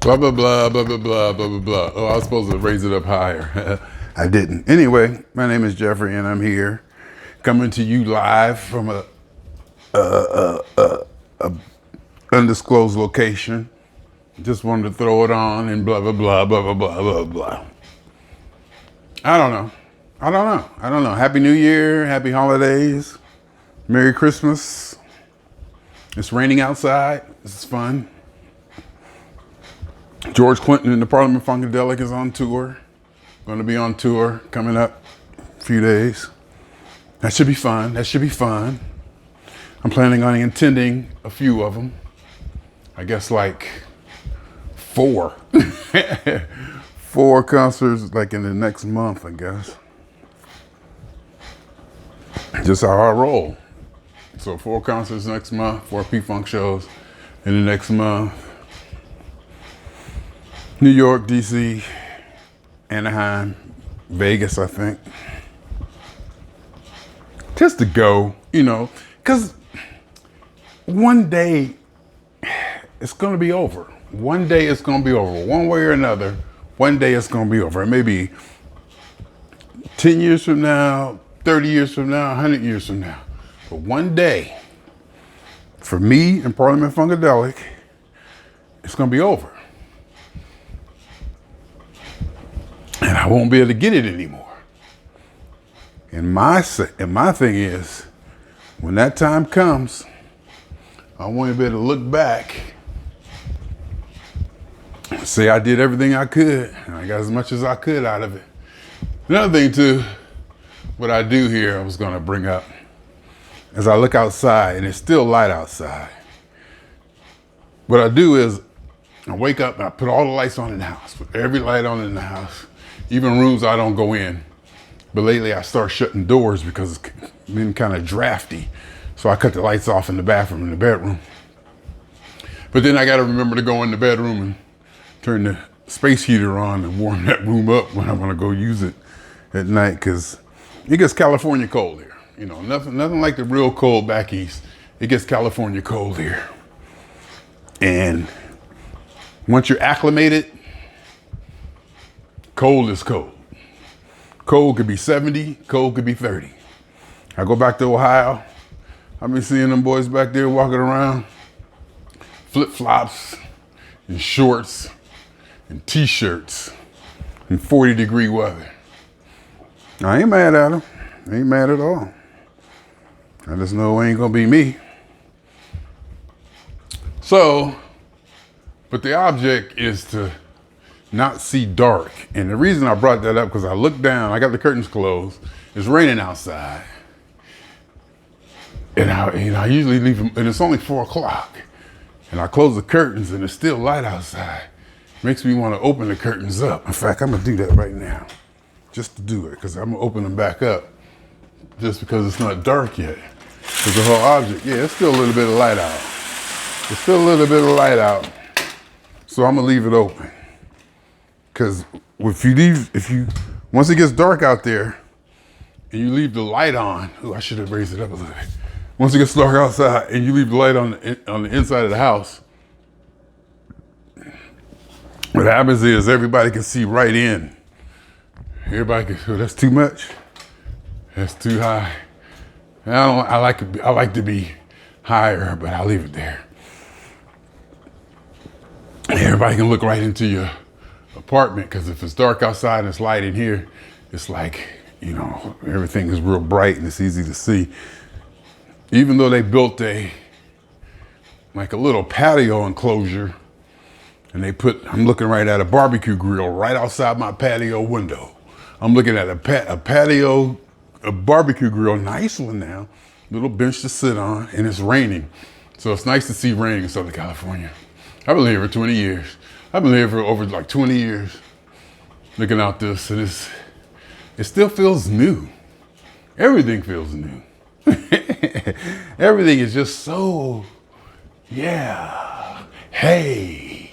Blah, blah, blah, blah, blah, blah, blah, blah, blah. Oh, I was supposed to raise it up higher. I didn't. Anyway, my name is Jeffrey, and I'm here coming to you live from a undisclosed location. Just wanted to throw it on and blah, blah, blah, blah, blah, blah, blah, blah. I don't know. Happy New Year. Happy holidays. Merry Christmas. It's raining outside. This is fun. George Clinton and the Parliament Funkadelic is on tour. Going to be on tour coming up a few days. That should be fun. I'm planning on attending a few of them. I guess like 4. 4 concerts like in the next month, I guess. Just how I roll. So 4 concerts next month, 4 P-Funk shows in the next month. New York, DC, Anaheim, Vegas, I think. Just to go, because one day it's going to be over. One day it's going to be over. One way or another, one day it's going to be over. It may be 10 years from now, 30 years from now, 100 years from now. But one day, for me and Parliament Funkadelic, it's going to be over. And I won't be able to get it anymore. And my thing is, when that time comes, I want to be able to look back and say I did everything I could, and I got as much as I could out of it. Another thing too, what I do here, I was going to bring up, as I look outside, and it's still light outside. What I do is, I wake up and I put all the lights on in the house, put every light on in the house, even rooms I don't go in. But lately I start shutting doors because it's been kind of drafty. So I cut the lights off in the bathroom and the bedroom. But then I got to remember to go in the bedroom and turn the space heater on and warm that room up when I want to go use it at night, because it gets California cold here. Nothing like the real cold back east. It gets California cold here. And once you're acclimated, cold is cold. Cold could be 70, cold could be 30. I go back to Ohio. I've been seeing them boys back there walking around, flip-flops and shorts and t-shirts in 40-degree weather. I ain't mad at them. I ain't mad at all. I just know it ain't gonna be me. So, but the object is to not see dark. And the reason I brought that up, because I looked down, I got the curtains closed, it's raining outside. And I usually leave them, and it's only 4 o'clock. And I close the curtains and it's still light outside. Makes me want to open the curtains up. In fact, I'm gonna do that right now, just to do it, because I'm gonna open them back up, just because it's not dark yet. Because the whole object, it's still a little bit of light out. There's still a little bit of light out. So I'm gonna leave it open. Because once it gets dark out there and you leave the light on, I should have raised it up a little bit. Once it gets dark outside and you leave the light on the inside of the house, what happens is everybody can see right in. Everybody can, that's too much. That's too high. I like to be higher, but I'll leave it there. Everybody can look right into your apartment, because if it's dark outside and it's light in here, it's like, everything is real bright and it's easy to see. Even though they built a little patio enclosure, and I'm looking right at a barbecue grill right outside my patio window. I'm looking at a barbecue grill, nice one now, little bench to sit on, and it's raining. So it's nice to see rain in Southern California. I've been here for 20 years. I've been here for over 20 years, looking out this, and it still feels new. Everything feels new. Everything is just so, hey.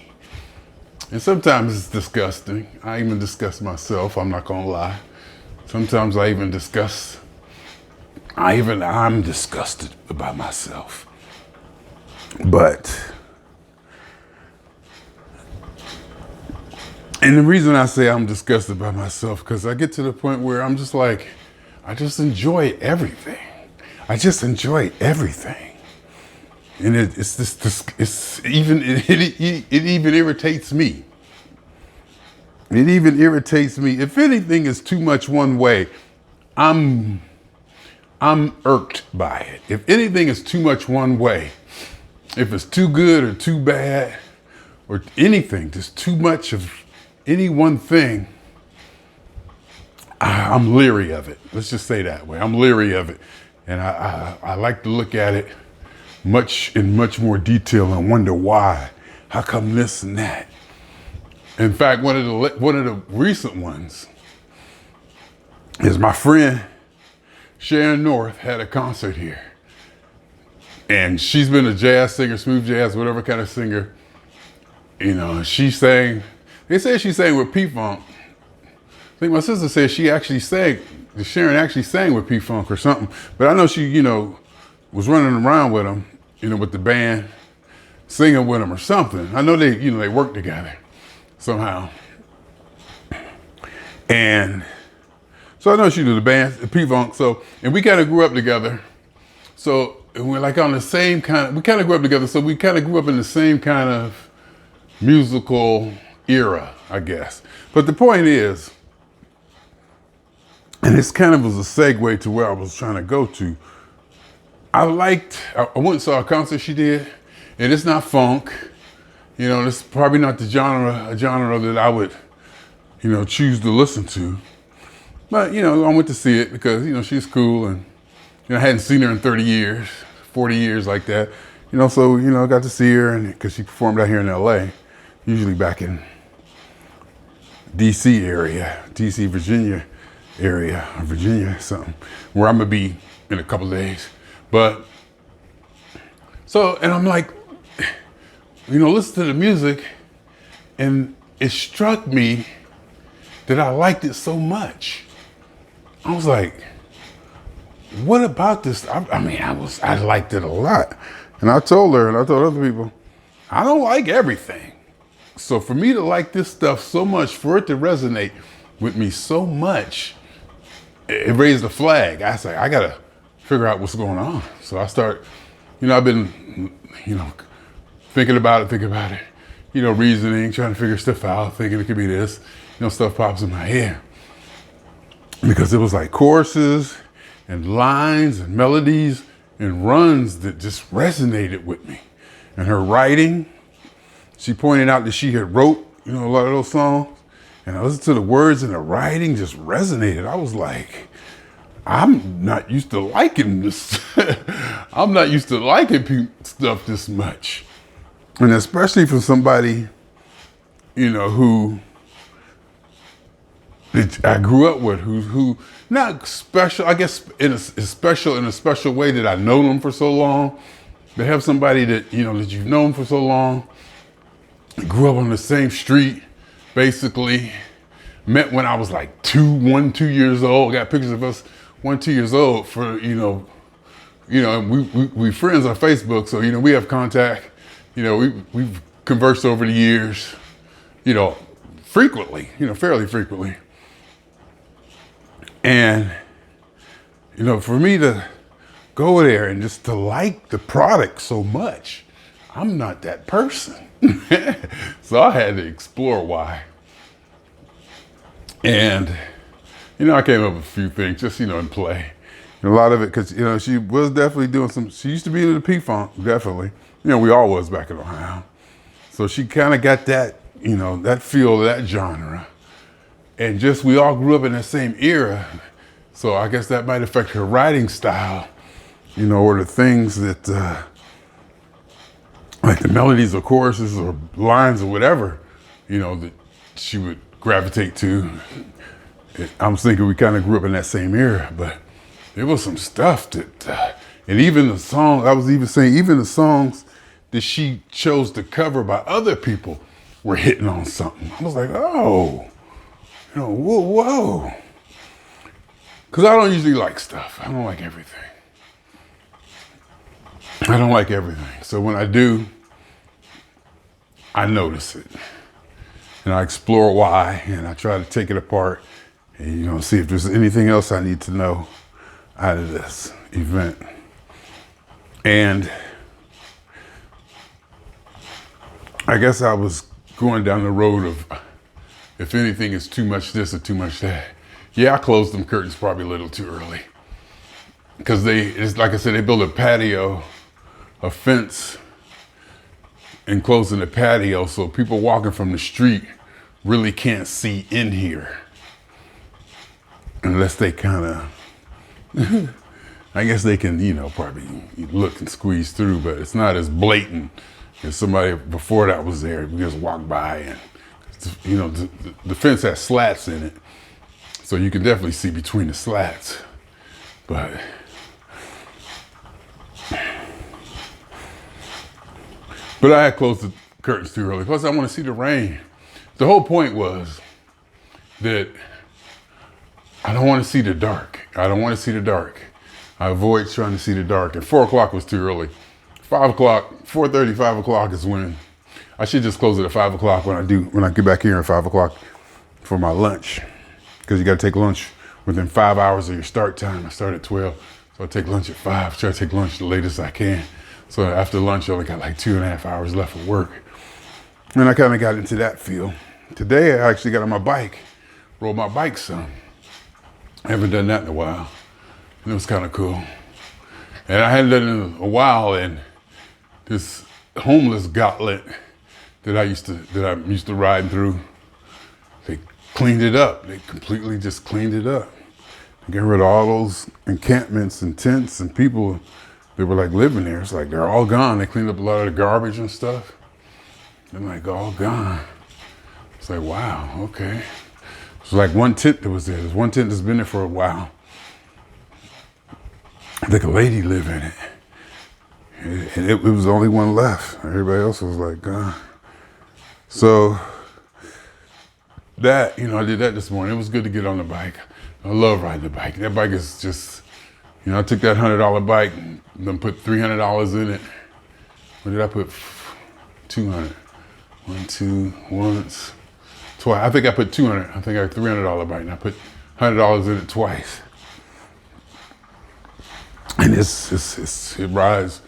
And sometimes it's disgusting. I even disgust myself, I'm not gonna lie. Sometimes I'm disgusted about myself. But And the reason I say I'm disgusted by myself, because I get to the point where I'm just like, I just enjoy everything. I just enjoy everything. And it even irritates me. It even irritates me. If anything is too much one way, I'm irked by it. If anything is too much one way, if it's too good or too bad or anything, just too much of any one thing, I'm leery of it. Let's just say that way. I'm leery of it. And I like to look at it in much more detail and wonder why. How come this and that? In fact, one of the recent ones is my friend Sharon North had a concert here. And she's been a jazz singer, smooth jazz, whatever kind of singer. You know, she sang, they say she sang with P-Funk. I think my sister said Sharon actually sang with P-Funk or something. But I know she, was running around with him, with the band, singing with him or something. I know they worked together somehow. And so I know she did the band, P-Funk. So, and we kind of grew up together. So we're like on the same we kind of grew up together. So we kind of grew up in the same kind of musical era, I guess. But the point is, and this kind of was a segue to where I was trying to go to. I went and saw a concert she did, and it's not funk. It's probably not a genre that I would, choose to listen to. But, I went to see it because, she's cool, and, I hadn't seen her in 30 years, 40 years like that. So, I got to see her, and because she performed out here in LA, usually back in DC area, DC, Virginia area, or Virginia, something, where I'm gonna be in a couple of days. But, and I'm like, listen to the music, and it struck me that I liked it so much. I was like, what about this? I liked it a lot. And I told her, and I told other people, I don't like everything. So for me to like this stuff so much, for it to resonate with me so much, it raised a flag. I said, I gotta figure out what's going on. So I start, I've been, thinking about it, reasoning, trying to figure stuff out, thinking it could be this, stuff pops in my head. Because it was like choruses and lines and melodies and runs that just resonated with me. And her writing, she pointed out that she had wrote, a lot of those songs. And I listened to the words and the writing just resonated. I was like, I'm not used to liking this. I'm not used to liking stuff this much. And especially for somebody, who I grew up with, who not special, I guess in a special way that I know them for so long. To have somebody that, that you've known for so long, grew up on the same street, basically, met when I was like 2 years old, got pictures of us 1, 2 years old for, we friends on Facebook, so, we have contact, we've conversed over the years, frequently, fairly frequently. And, for me to go there and just to like the product so much, I'm not that person. So I had to explore why. And, I came up with a few things just, in play. And a lot of it, because, she was definitely doing she used to be into the P-Funk, definitely. We all was back in Ohio. So she kind of got that, that feel, that genre. And just, we all grew up in that same era. So I guess that might affect her writing style, or the things that, like the melodies or choruses or lines or whatever, that she would gravitate to. I'm thinking we kind of grew up in that same era, but there was some stuff that, and even the song, I was even saying, even the songs that she chose to cover by other people were hitting on something. I was like, oh, whoa. Because I don't usually like stuff. I don't like everything. So when I do, I notice it. and I explore why, and I try to take it apart and, see if there's anything else I need to know out of this event. And I guess I was going down the road of, if anything is too much this or too much that. Yeah, I closed them curtains probably a little too early. Because it's like I said, they built a patio, a fence, enclosing the patio, so people walking from the street really can't see in here. Unless they kind of, I guess they can, probably look and squeeze through, but it's not as blatant as somebody before that was there. We just walk by and, the fence has slats in it. So you can definitely see between the slats. But I had closed the curtains too early. Plus I want to see the rain. The whole point was that I don't want to see the dark. I avoid trying to see the dark. And 4 o'clock was too early. 5 o'clock, 4:30, 5 o'clock is when I should just close it at 5 o'clock when I get back here at 5 o'clock for my lunch. Because you got to take lunch within 5 hours of your start time. I start at 12, so I take lunch at 5. Try to take lunch the latest I can. So after lunch, I only got like 2.5 hours left of work. And I kind of got into that feel. Today, I actually got on my bike, rode my bike some. I haven't done that in a while. And it was kind of cool. And I hadn't done it in a while, and this homeless gauntlet that I'm used to riding through, they cleaned it up. They completely just cleaned it up. They got rid of all those encampments and tents and people that were like living there. It's like they're all gone. They cleaned up a lot of the garbage and stuff. They're like all gone. It's like, wow, okay. It's like one tent that was there. There's one tent that's been there for a while. I think a lady lived in it. And it was the only one left. Everybody else was like gone. So that, I did that this morning. It was good to get on the bike. I love riding the bike. That bike is just, I took that $100 bike and then put $300 in it. What did I put? 200. Once, twice. I think I put 200. I think I had a $300 bike and I put $100 in it twice. And it rides,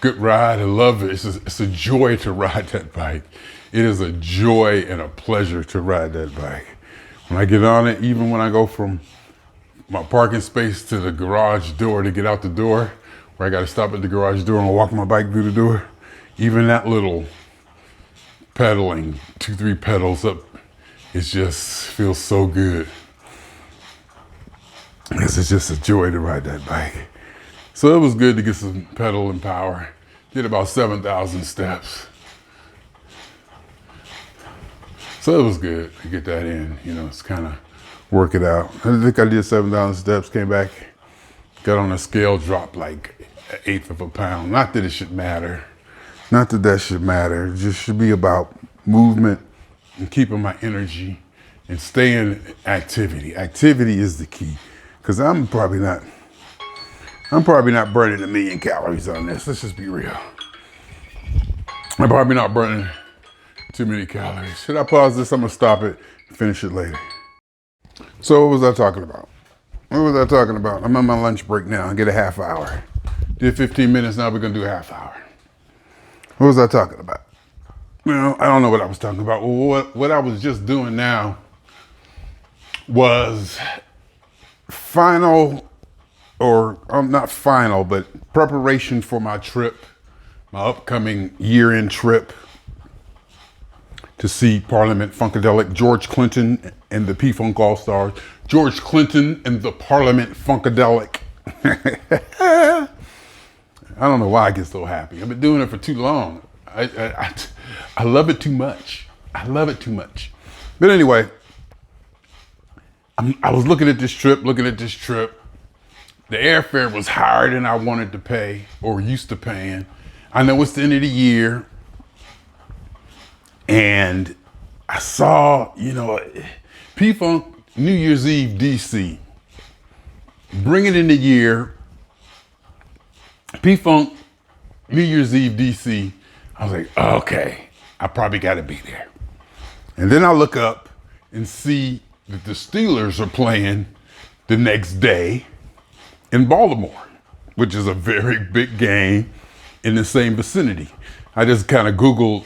good ride. I love it. It's a joy to ride that bike. It is a joy and a pleasure to ride that bike. When I get on it, even when I go from my parking space to the garage door to get out the door, where I got to stop at the garage door and walk my bike through the door, even that little pedaling, 2-3 pedals up, it just feels so good. It's just a joy to ride that bike. So it was good to get some pedaling power. Did about 7,000 steps. So it was good to get that in, it's kind of work it out. I think I did 7,000 steps, came back, got on a scale, dropped like 1/8 of a pound. Not that it should matter. Not that that should matter. It just should be about movement and keeping my energy and staying activity. Activity is the key. Because I'm probably not burning 1 million calories on this. Let's just be real. I'm probably not burning too many calories. Should I pause this? I'm gonna stop it and finish it later. So what was I talking about? I'm on my lunch break now. I get a half hour. Did 15 minutes, now we're gonna do a half hour. What was I talking about? Well, I don't know what I was talking about. Well, what I was just doing now was not final, but preparation for my trip, my upcoming year-end trip to see Parliament Funkadelic, George Clinton and the P-Funk All-Stars, George Clinton and the Parliament Funkadelic. I don't know why I get so happy. I've been doing it for too long. I love it too much. But anyway, I was looking at this trip. The airfare was higher than I wanted to pay or used to paying. I know it's the end of the year. And I saw, P-Funk New Year's Eve DC. Bring it in the year. P-Funk New Year's Eve DC. I was like, okay, I probably got to be there. And then I look up and see that the Steelers are playing the next day in Baltimore, which is a very big game in the same vicinity. I just kind of Googled,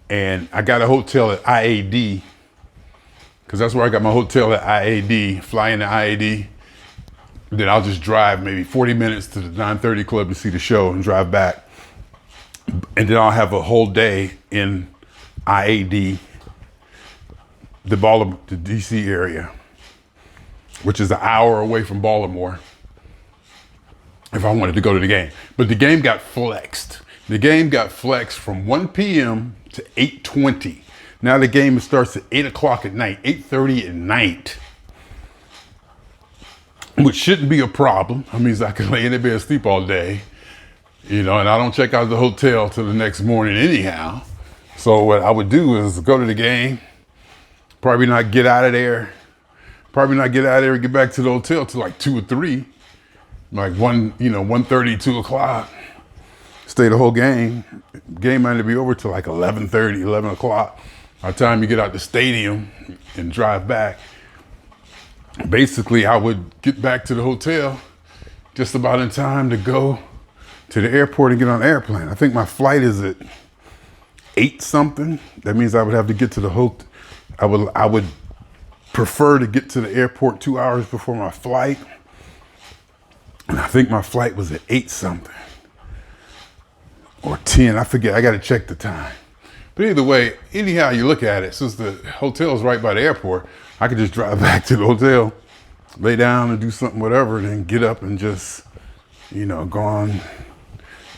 and I got a hotel at IAD, because that's where I got my hotel at IAD, fly into IAD. Then I'll just drive maybe 40 minutes to the 9:30 club to see the show and drive back. And then I'll have a whole day in IAD, the DC area, which is an hour away from Baltimore, if I wanted to go to the game. But the game got flexed. The game got flexed from 1 p.m. to 8:20. Now the game starts at 8 o'clock at night, 8:30 at night, which shouldn't be a problem. That means I can lay in the bed and sleep all day, and I don't check out the hotel till the next morning anyhow. So what I would do is go to the game, probably not get out of there and get back to the hotel till like 2 or 3, like 1:30, 2 o'clock. Stay the whole game. Game might be over till like 11:30, 11 o'clock. By the time you get out the stadium and drive back, basically I would get back to the hotel just about in time to go to the airport and get on the airplane. I think my flight is at 8 something. That means I would have to get to the hotel. I would prefer to get to the airport 2 hours before my flight. And I think my flight was at 8 something or 10. I forget. I got to check the time. But either way, anyhow you look at it, since the hotel is right by the airport, I could just drive back to the hotel, lay down and do something, whatever, and then get up and just, go on,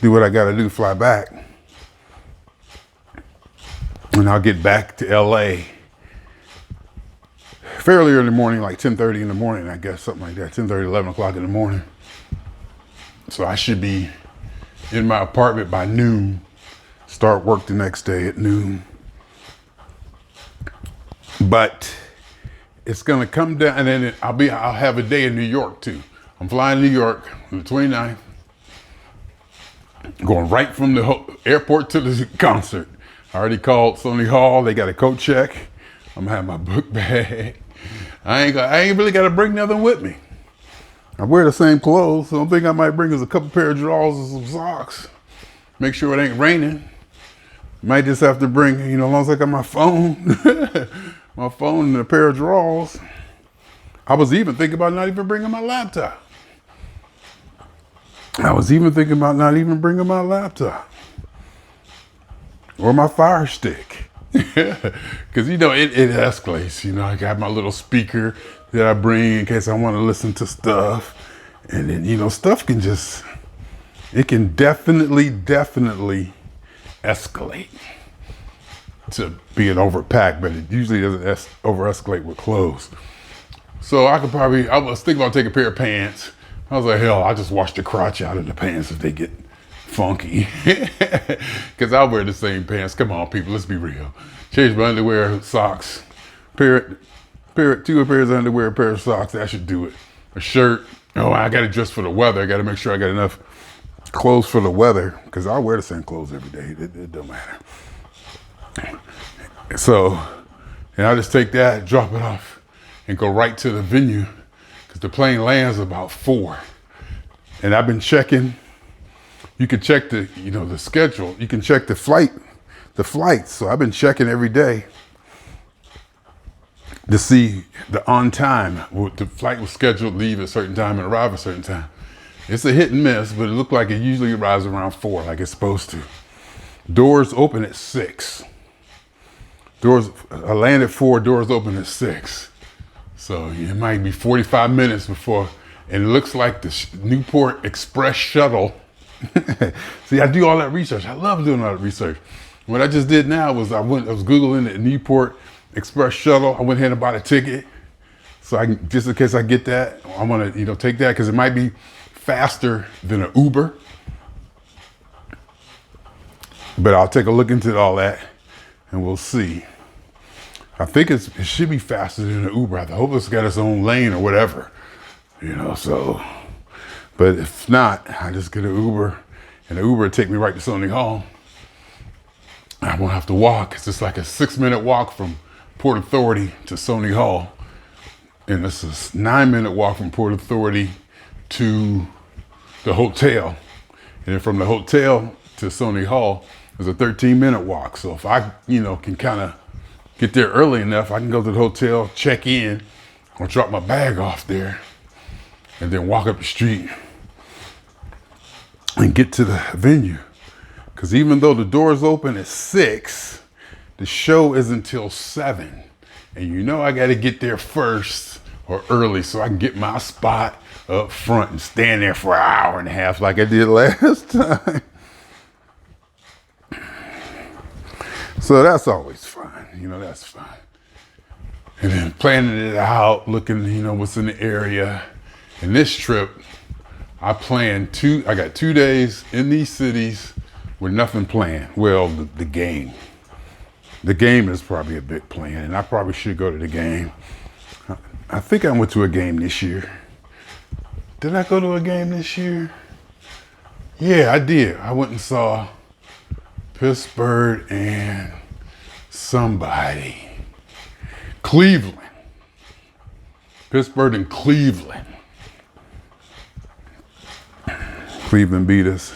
do what I got to do, fly back. And I'll get back to LA fairly early in the morning, like 10:30 in the morning, I guess, something like that, 10:30, 11 o'clock in the morning. So I should be in my apartment by noon, start work the next day at noon. But it's gonna come down, and then I'll have a day in New York too. I'm flying to New York on the 29th, going right from the airport to the concert. I already called Sony Hall. They got a coat check. I'm gonna have my book bag. I ain't really gotta bring nothing with me. I wear the same clothes. The only thing I might bring is a couple pair of drawers and some socks. Make sure it ain't raining. Might just have to bring, as long as I got my phone, my phone and a pair of drawers. I was even thinking about not even bringing my laptop. Or my Fire Stick. Because, it escalates. I got my little speaker that I bring in case I want to listen to stuff. And then, stuff can definitely escalate to being overpacked, but it usually doesn't over-escalate with clothes. So I was thinking about taking a pair of pants. I was like, hell, I'll just wash the crotch out of the pants if they get funky. Because I'll wear the same pants. Come on, people, let's be real. Change my underwear, socks, two pairs of underwear, a pair of socks, that should do it. A shirt. Oh, I got to dress for the weather. I got to make sure I got enough clothes for the weather, because I'll wear the same clothes every day. It don't matter. So, and I just take that, drop it off, and go right to the venue, because the plane lands about 4. And I've been checking. You can check the schedule. You can check the flights. So I've been checking every day to see the on time. The flight was scheduled to leave at a certain time and arrive at a certain time. It's a hit and miss, but it looked like it usually arrives around 4, like it's supposed to. Doors open at 6. I land at 4, doors open at 6. So it might be 45 minutes before, and it looks like the Newport Express shuttle. See, I do all that research. I love doing all that research. What I just did now was I was Googling the Newport Express shuttle. I went ahead and bought a ticket. So just in case I get that, I want to, take that, because it might be faster than an Uber. But I'll take a look into all that and we'll see. I think it should be faster than an Uber. I hope it's got its own lane or whatever, so. But if not, I just get an Uber, and the Uber will take me right to Sony Hall. I won't have to walk. It's just like a 6-minute walk from Port Authority to Sony Hall. And it's a 9-minute walk from Port Authority to the hotel. And then from the hotel to Sony Hall is a 13-minute walk. So if I, can kind of get there early enough, I can go to the hotel, check in, or drop my bag off there, and then walk up the street and get to the venue. Because even though the doors open at 6, the show is until 7. And I got to get there first or early so I can get my spot up front and stand there for an hour and a half like I did last time. So that's always fun. That's fun. And then planning it out, looking, what's in the area. And this trip, I got 2 days in these cities with nothing planned. Well, the game. The game is probably a big plan, and I probably should go to the game. I think I went to a game this year. Did I go to a game this year? Yeah, I did. I went and saw Pittsburgh and somebody. Cleveland. Pittsburgh and Cleveland. Cleveland beat us,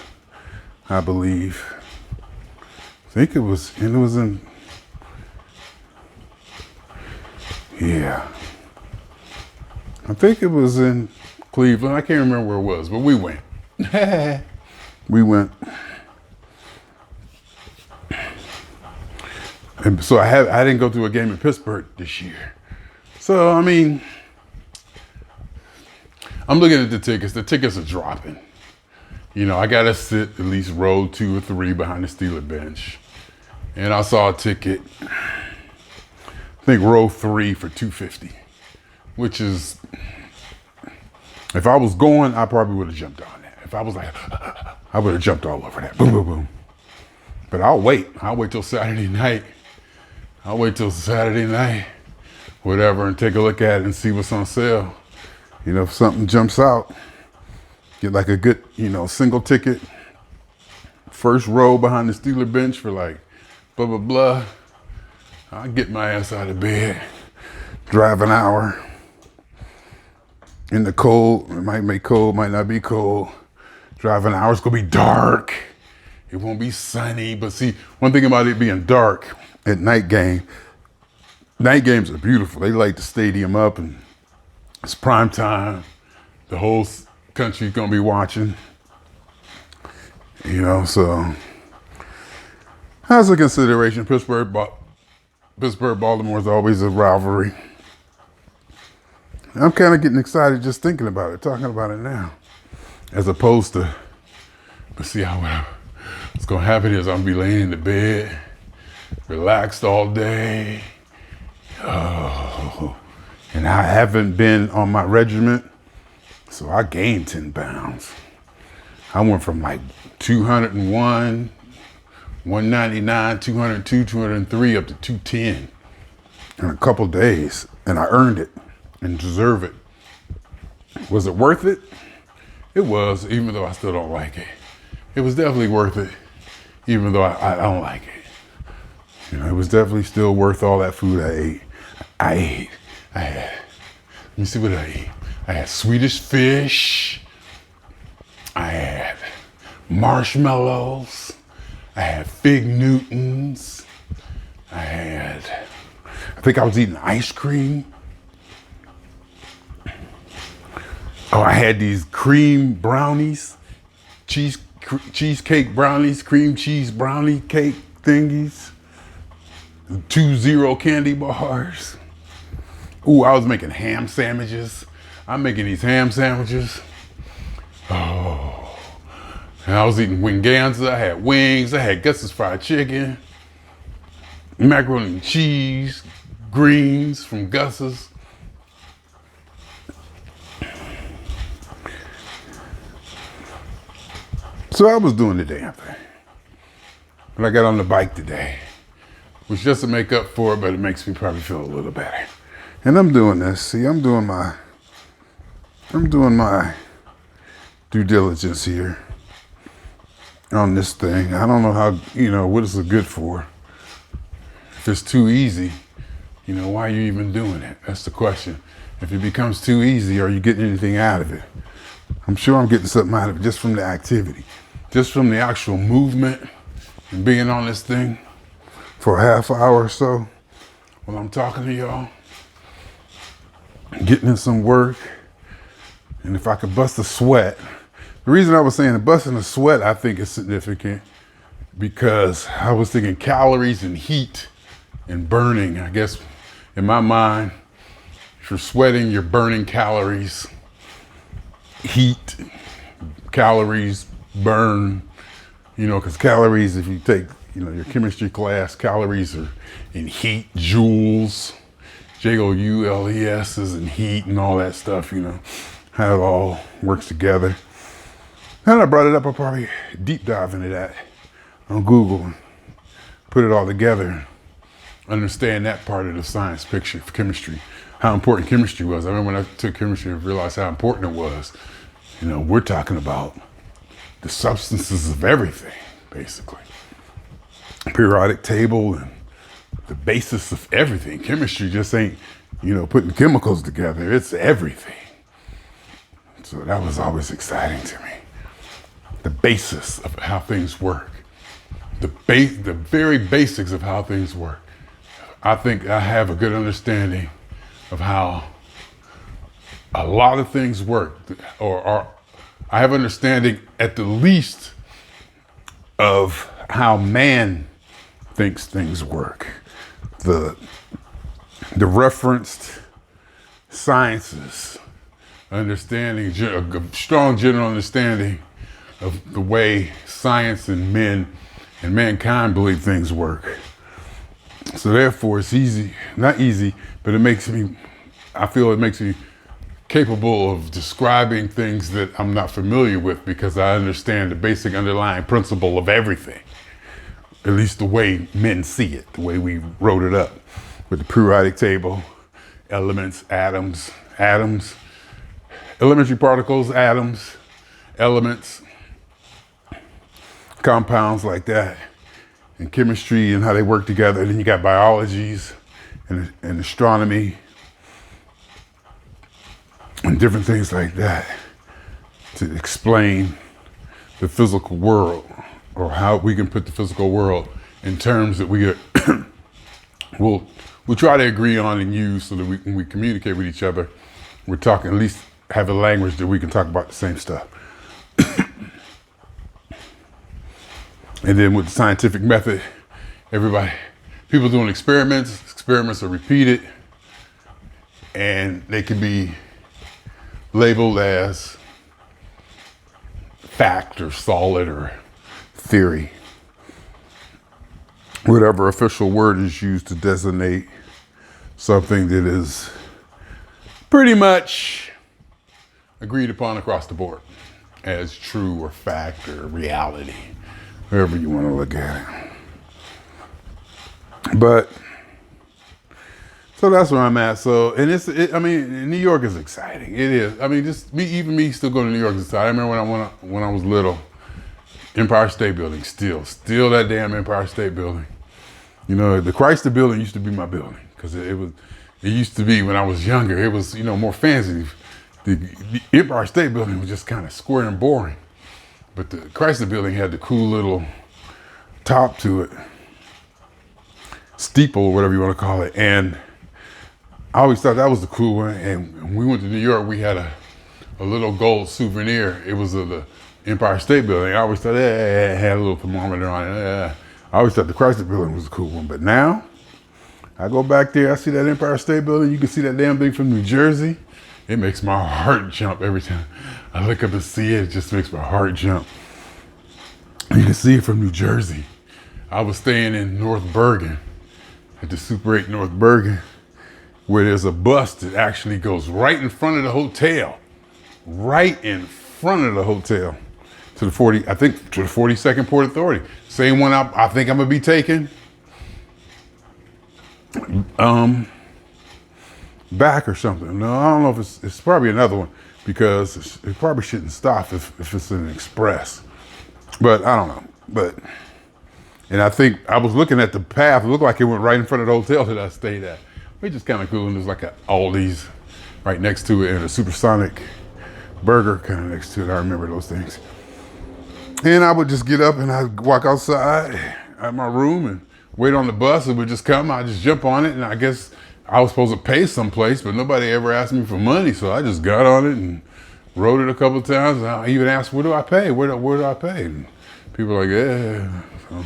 I believe. I think it was in, yeah. I think it was in Cleveland. I can't remember where it was, but we went. We went. And so I didn't go to a game in Pittsburgh this year. So, I'm looking at the tickets. The tickets are dropping. I got to sit at least row 2 or 3 behind the Steeler bench. And I saw a ticket, I think row 3 for $250, which is, if I was going, I probably would have jumped on that. If I was like, I would have jumped all over that. Boom, boom, boom. But I'll wait. I'll wait till Saturday night. Whatever, and take a look at it and see what's on sale. If something jumps out, get like a good, single ticket, first row behind the Steeler bench for like blah, blah, blah. I'll get my ass out of bed, drive an hour in the cold. It might be cold, might not be cold. Drive an hour, it's gonna be dark. It won't be sunny, but see, one thing about it being dark at night games are beautiful. They light the stadium up and it's prime time. The whole country's gonna be watching. So that's a consideration. Pittsburgh, Baltimore is always a rivalry. I'm kind of getting excited just thinking about it, talking about it now, as opposed to, but see what's gonna happen is I'm gonna be laying in the bed, relaxed all day. Oh, and I haven't been on my regiment, so I gained 10 pounds. I went from like 201, 199, 202, 203 up to 210 in a couple days, and I earned it and deserve it. Was it worth it? It was, even though I still don't like it. It was definitely worth it, even though I don't like it. It was definitely still worth all that food I ate. Let me see what I ate. I had Swedish fish. I had marshmallows. I had fig Newtons. I think I was eating ice cream. Oh, I had these cream brownies, cheesecake brownies, cream cheese brownie cake thingies, 2 zero candy bars. Ooh, I was making ham sandwiches. I'm making these ham sandwiches. Oh, and I was eating winganza. I had wings. I had Gus's fried chicken, macaroni and cheese, greens from Gus's. So I was doing the damn thing. But I got on the bike today, which doesn't make up for it, but it makes me probably feel a little better. And I'm doing this. See, I'm doing my due diligence here on this thing. I don't know how, what is it good for. If it's too easy, why are you even doing it? That's the question. If it becomes too easy, are you getting anything out of it? I'm sure I'm getting something out of it just from the activity, just from the actual movement and being on this thing for a half hour or so while I'm talking to y'all, getting in some work. And if I could bust a sweat, the reason I was saying busting a sweat, I think is significant because I was thinking calories and heat and burning. I guess in my mind, if you're sweating, you're burning calories. Heat, calories, burn, because calories, if you take, your chemistry class, calories are in heat, joules, Joules and heat and all that stuff, how it all works together. Now that I brought it up, I'll probably deep dive into that on Google and put it all together, understand that part of the science picture for chemistry, how important chemistry was. I remember when I took chemistry and realized how important it was. We're talking about the substances of everything, basically. Periodic table and the basis of everything. Chemistry just ain't, putting chemicals together. It's everything. So that was always exciting to me. The basis of how things work. The very basics of how things work. I think I have a good understanding of how a lot of things work, or I have understanding at the least of how man thinks things work. The referenced sciences, understanding, a strong general understanding of the way science and men and mankind believe things work. So therefore it's easy, not easy, but I feel it makes me capable of describing things that I'm not familiar with because I understand the basic underlying principle of everything. At least the way men see it, the way we wrote it up with the periodic table, elements, atoms, elementary particles, atoms, elements, compounds like that, and chemistry and how they work together. Then you got biologies and astronomy and different things like that to explain the physical world, or how we can put the physical world in terms that we'll try to agree on and use, so that when we communicate with each other, we're talking, at least have a language that we can talk about the same stuff. And then with the scientific method, people doing experiments are repeated, and they can be labeled as fact or solid or theory. Whatever official word is used to designate something that is pretty much agreed upon across the board as true or fact or reality, however you want to look at it. But so that's where I'm at. So, and New York is exciting. It is. I mean, just me still going to New York is exciting. I remember when I was little, Empire State Building, still that damn Empire State Building. The Chrysler Building used to be my building because it used to be when I was younger. It was, more fancy. The Empire State Building was just kind of square and boring, but the Chrysler Building had the cool little top to it, steeple, whatever you want to call it, and I always thought that was the cool one. And when we went to New York, we had a little gold souvenir. It was of the Empire State Building. I always thought it had a little thermometer on it. I always thought the Chrysler Building was a cool one. But now, I go back there, I see that Empire State Building. You can see that damn thing from New Jersey. It makes my heart jump every time I look up and see it. It just makes my heart jump. You can see it from New Jersey. I was staying in North Bergen, at the Super 8 North Bergen, where there's a bus that actually goes right in front of the hotel. Right in front of the hotel. To the 42nd Port Authority. Same one I think I'm gonna be taking back or something. No, I don't know if it's probably another one, because it probably shouldn't stop if it's an express. But I don't know. And I think I was looking at the path, it looked like it went right in front of the hotel that I stayed at. which is kind of cool. And there's like a Aldi's right next to it and a Supersonic burger kind of next to it. I remember those things. And I would just get up and I'd walk outside at my room and wait on the bus. It would just come. I'd just jump on it. And I guess I was supposed to pay someplace, but nobody ever asked me for money. So I just got on it and rode it a couple of times. And I even asked, where do I pay? Where do I pay? And people were like, yeah. So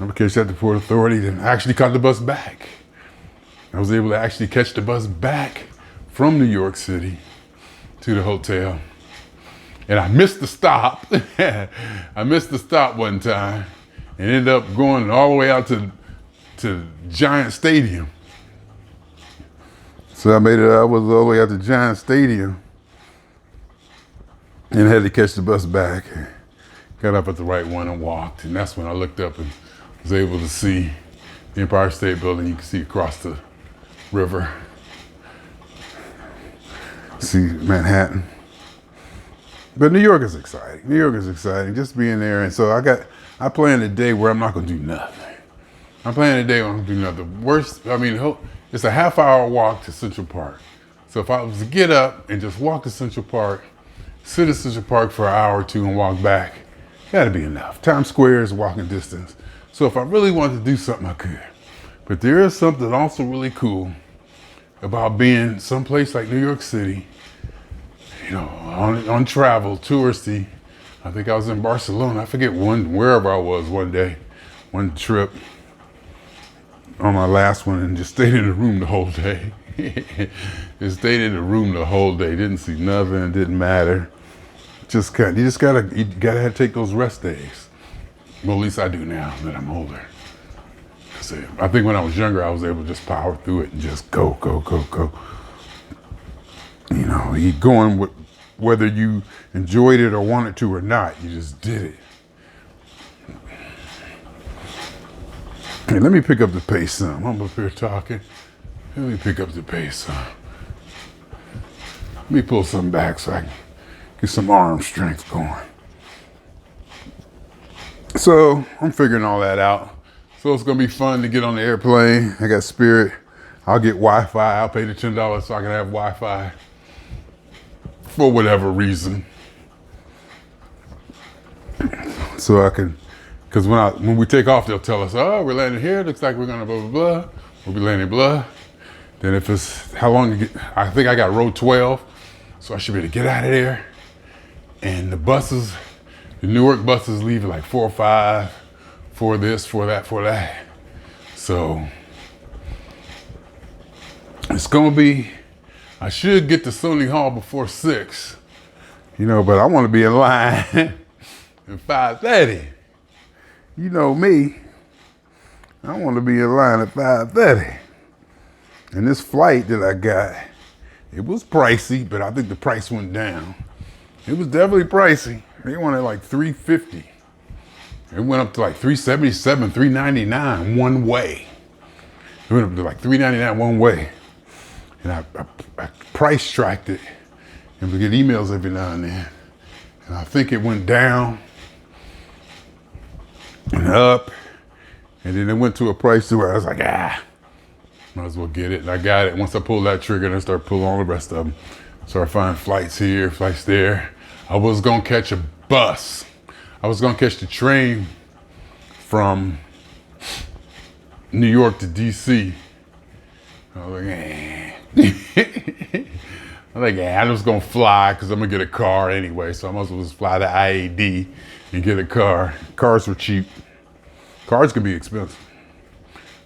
I would catch that at the Port Authority. Then I actually caught the bus back. I was able to actually catch the bus back from New York City to the hotel. And I missed the stop. I missed the stop one time and ended up going all the way out to Giant Stadium. So I was all the way out to Giant Stadium and had to catch the bus back. Got up at the right one and walked. And that's when I looked up and was able to see the Empire State Building. You can see across the river. See Manhattan. But New York is exciting. New York is exciting, just being there. And so I plan a day where I'm not gonna do nothing. I'm planning a day where I'm gonna do nothing. It's a half-hour walk to Central Park. So if I was to get up and just walk to Central Park, sit at Central Park for an hour or two and walk back, that'd be enough. Times Square is walking distance. So if I really wanted to do something, I could. But there is something also really cool about being someplace like New York City, on travel, touristy. I think I was in Barcelona. I forget wherever I was one day, one trip on my last one, and just stayed in the room the whole day. Just stayed in the room the whole day. Didn't see nothing. It didn't matter. You gotta take those rest days. Well, at least I do now that I'm older. I think when I was younger, I was able to just power through it and just go. You going with whether you enjoyed it or wanted to or not, you just did it. Hey, let me pick up the pace some. I'm up here talking. Let me pick up the pace some. Let me pull something back so I can get some arm strength going. So I'm figuring all that out. So it's gonna be fun to get on the airplane. I got Spirit. I'll get Wi-Fi. I'll pay the $10 so I can have Wi-Fi for whatever reason. So I can, because when we take off, they'll tell us, oh, we're landing here. Looks like we're gonna blah, blah, blah. We'll be landing blah. Then if it's how long to get, I think I got row 12. So I should be able to get out of there. And the Newark buses leave at like 4 or 5. For this, for that. So it's gonna be, I should get to Sony Hall before 6, but I wanna be in line at 5:30. You know me, I wanna be in line at 5:30. And this flight that I got, it was pricey, but I think the price went down. It was definitely pricey. They wanted like $350. It went up to like $377, $399 one way. It went up to like $399 one way. And I price tracked it, and we get emails every now and then. And I think it went down and up, and then it went to a price to where I was like, might as well get it. And I got it. Once I pulled that trigger, and I started pulling all the rest of them. So I find flights here, flights there. I was gonna catch a bus. I was gonna catch the train from New York to DC. I was like, I'm just gonna fly because I'm gonna get a car anyway. So I might as well just fly to IAD and get a car. Cars were cheap. Cars can be expensive.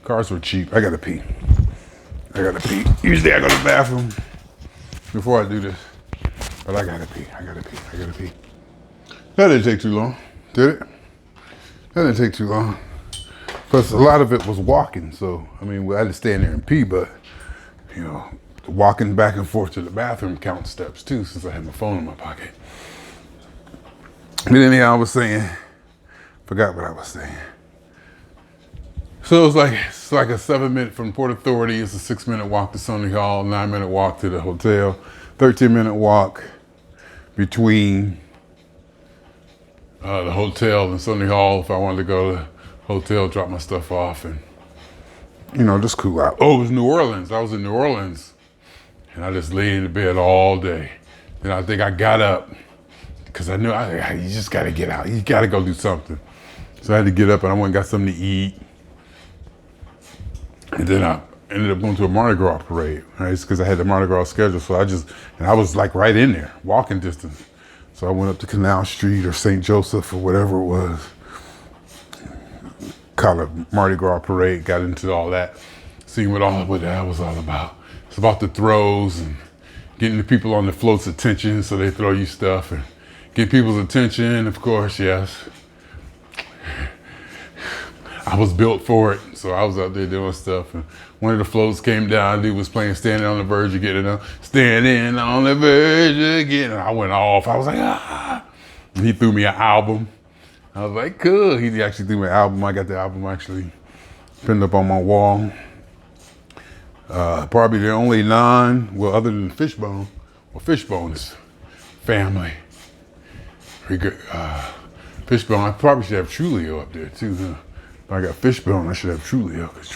Cars were cheap. I gotta pee. Usually I go to the bathroom before I do this, but I gotta pee. That didn't take too long, did it? That didn't take too long. Plus, a lot of it was walking, so, I had to stand there and pee, but, walking back and forth to the bathroom counts steps too, since I had my phone in my pocket. But anyhow, I was saying, forgot what I was saying. So it's like a 7-minute from Port Authority, it's a 6-minute walk to Sony Hall, 9-minute walk to the hotel, 13-minute walk between the hotel and Sony Hall if I wanted to go to the hotel, drop my stuff off, and just cool out. Oh, it was New Orleans. I was in New Orleans, and I just laid in the bed all day. Then I think I got up because I knew you just got to get out. You got to go do something. So I had to get up, and I went and got something to eat. And then I ended up going to a Mardi Gras parade, right? It's because I had the Mardi Gras schedule. So I was like right in there, walking distance. So I went up to Canal Street or St. Joseph or whatever it was. Caught a Mardi Gras parade, got into all that, seeing what that was all about. It's about the throws and getting the people on the float's attention so they throw you stuff and get people's attention, of course, yes. I was built for it, so I was out there doing stuff. And one of the floats came down, dude was playing Standing on the Verge of Getting Up. Standing on the Verge of Getting Up. I went off, I was like, ah. And he threw me an album. I was like, cool. He actually threw me an album. I got the album actually pinned up on my wall. Probably the only other than Fishbone. Well, Fishbone is family. Fishbone, I probably should have Trulio up there too, huh? If I got Fishbone, I should have Trulio, because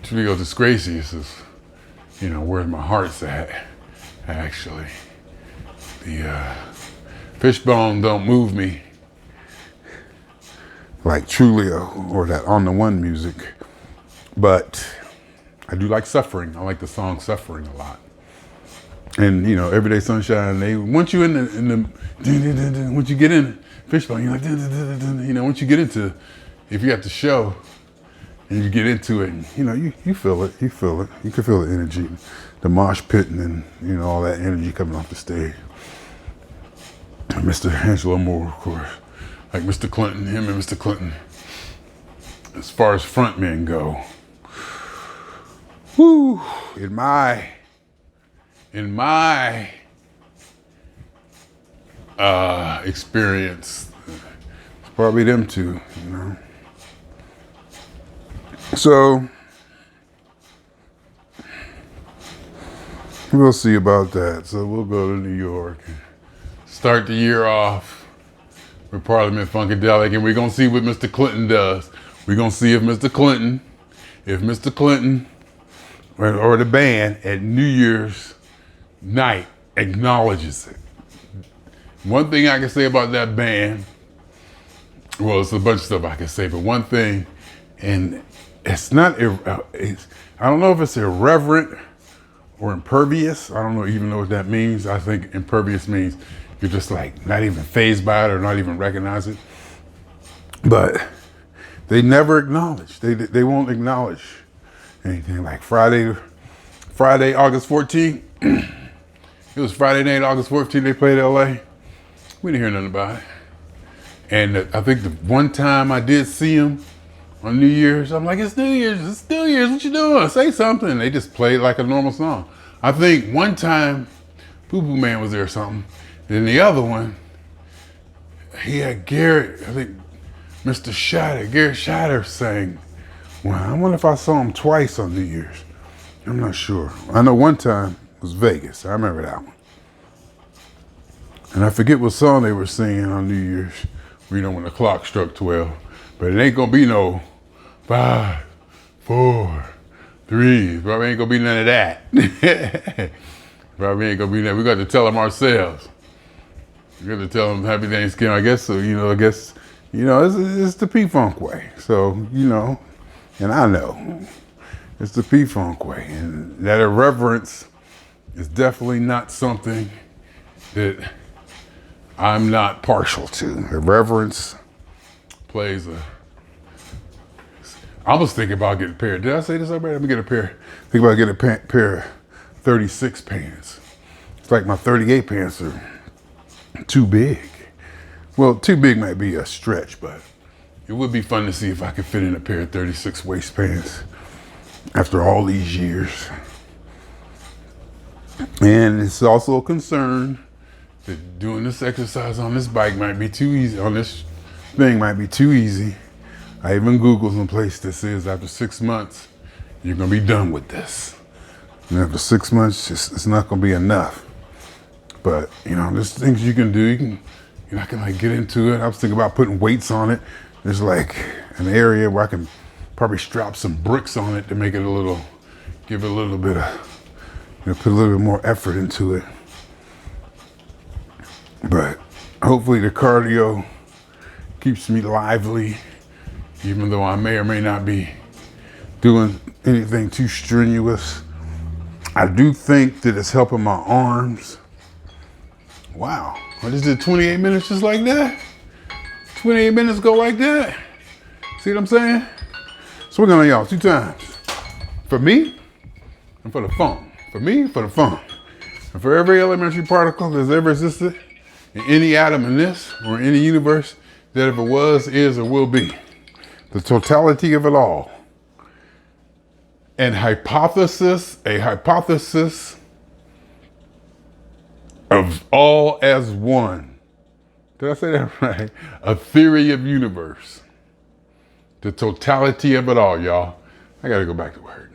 Trulio Disgracious is, where my heart's at, actually. The Fishbone don't move me like Trulio or that On the One music, but I do like Suffering. I like the song Suffering a lot. And Everyday Sunshine, once you once you get in Fishbone, you're like, once you get into, if you got the show and you get into it, and, you feel it, you can feel the energy, the mosh pit, and then, all that energy coming off the stage. And Mr. Angelo Moore, of course, like Mr. Clinton, him and Mr. Clinton, as far as frontmen go, whoo, in my experience, it's probably them two, So we'll see about that. So we'll go to New York and start the year off with Parliament Funkadelic, and we're gonna see what Mr. Clinton does. We're gonna see if Mr. Clinton or the band at New Year's night acknowledges it. One thing I can say about that band, well, it's a bunch of stuff I can say, but one thing, and it's not, I don't know if it's irreverent or impervious. I don't even know what that means. I think impervious means you're just like not even fazed by it or not even recognize it. But they never acknowledge. They won't acknowledge anything. Like Friday, August 14th. It was Friday night, August 14th. They played LA. We didn't hear nothing about it. And I think the one time I did see them on New Year's, I'm like, it's New Year's, what you doing? Say something. And they just played like a normal song. I think one time, Boo Boo Man was there or something. Then the other one, he had Garrett, I think Garrett Shatter sang. Well, I wonder if I saw him twice on New Year's. I'm not sure. I know one time was Vegas. I remember that one. And I forget what song they were singing on New Year's, when the clock struck 12. But it ain't gonna be no 5, 4, 3. Probably ain't gonna be none of that. Probably ain't gonna be that. We got to tell them ourselves. We got to tell them Happy Thanksgiving. I guess so. It's the P-Funk way. So and I know it's the P-Funk way, and that irreverence is definitely not something that I'm not partial to. Irreverence plays I was thinking about getting a pair. Did I say this already? Let me get a pair. Think about getting a pair of 36 pants. It's like my 38 pants are too big. Well, too big might be a stretch, but it would be fun to see if I could fit in a pair of 36 waist pants after all these years. And it's also a concern that doing this exercise on this bike might be too easy, on this thing might be too easy. I even Googled some place that says after 6 months, you're gonna be done with this. And after 6 months, it's not gonna be enough. But there's things you can do. I can like get into it. I was thinking about putting weights on it. There's like an area where I can Probably strap some bricks on it to make it a little, give it a little bit of, put a little bit more effort into it. But hopefully the cardio keeps me lively, even though I may or may not be doing anything too strenuous. I do think that it's helping my arms. Wow, I just did 28 minutes just like that. 28 minutes go like that. See what I'm saying? So we're gonna y'all 2 times. For me and for the fun. For me, for the fun. And for every elementary particle that's ever existed in any atom in this or in any universe that ever was, is, or will be. The totality of it all. And a hypothesis of all as one. Did I say that right? A theory of universe. The totality of it all, y'all. I gotta go back to work.